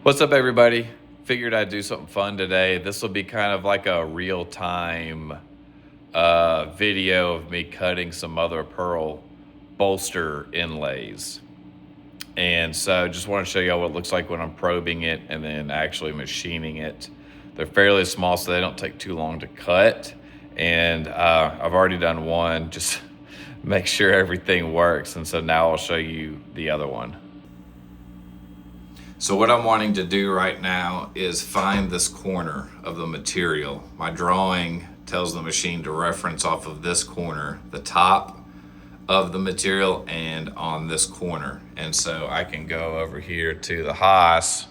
What's up, everybody? Figured I'd do something fun today. This will be kind of like a real-time video of me cutting some mother of pearl bolster inlays. And so just want to show y'all what it looks like when I'm probing it and then actually machining it. They're fairly small, so they don't take too long to cut. And I've already done one, just make sure everything works. And so now I'll show you the other one. So what I'm wanting to do right now is find this corner of the material. My drawing tells the machine to reference off of this corner, the top of the material and on this corner. And so I can go over here to the Haas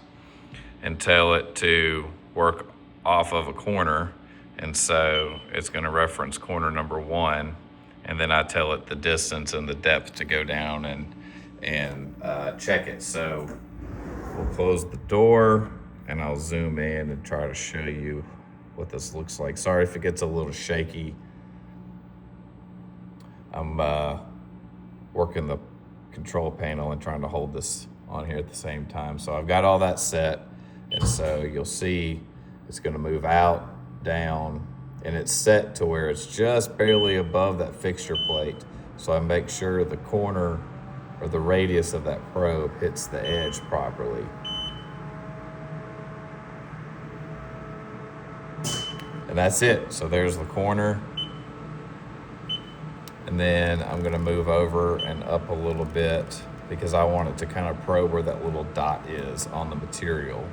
and tell it to work off of a corner. And so it's gonna reference corner number 1. And then I tell it the distance and the depth to go down and check it. So we'll close the door and I'll zoom in and try to show you what this looks like. Sorry if it gets a little shaky. I'm working the control panel and trying to hold this on here at the same time. So I've got all that set. And so you'll see it's gonna move out, down, and it's set to where it's just barely above that fixture plate. So I make sure the corner or the radius of that probe hits the edge properly. And that's it. So there's the corner. And then I'm gonna move over and up a little bit because I want it to kind of probe where that little dot is on the material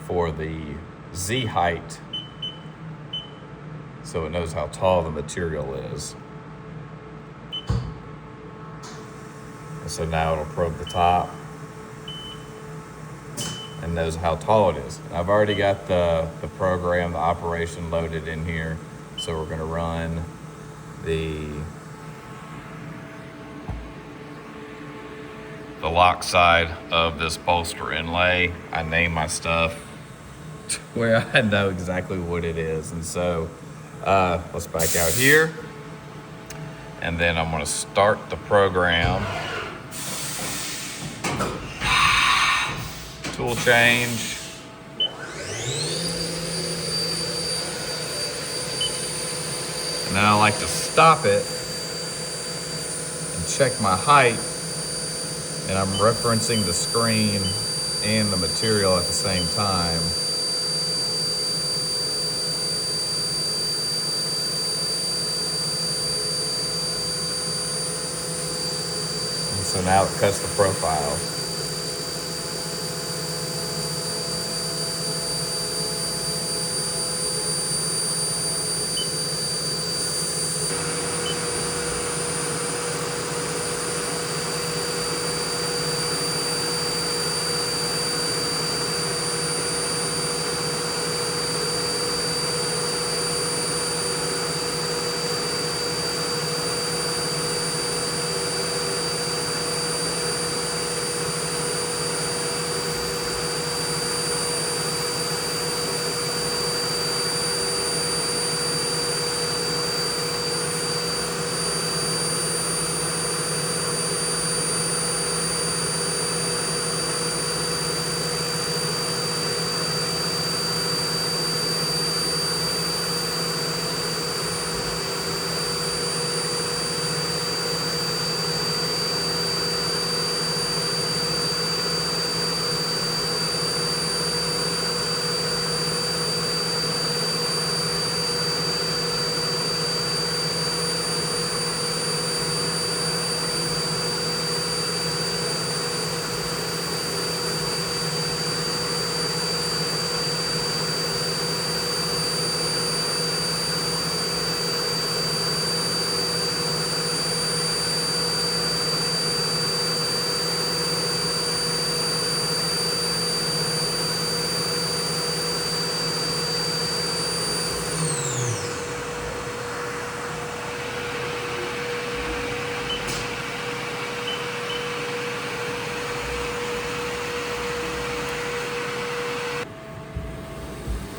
for the Z height, so it knows how tall the material is. And so now it'll probe the top and knows how tall it is. And I've already got the program, the operation loaded in here. So we're gonna run the lock side of this bolster inlay. I name my stuff to where I know exactly what it is. And so let's back out here. And then I'm gonna start the program. Tool change. And then I like to stop it and check my height. And I'm referencing the screen and the material at the same time. And so now it cuts the profile.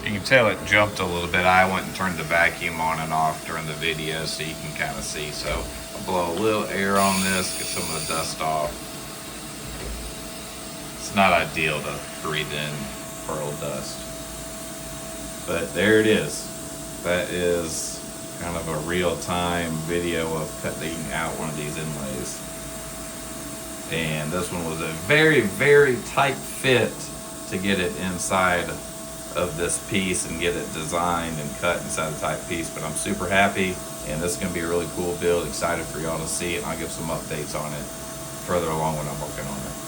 You can tell it jumped a little bit. I went and turned the vacuum on and off during the video so you can kind of see. So I'll blow a little air on this, get some of the dust off. It's not ideal to breathe in pearl dust. But there it is. That is kind of a real-time video of cutting out one of these inlays. And this one was a very, very tight fit to get it inside of this piece and get it designed and cut inside the tight piece. But I'm super happy, and this is going to be a really cool build. Excited for y'all to see it, and I'll give some updates on it further along when I'm working on it.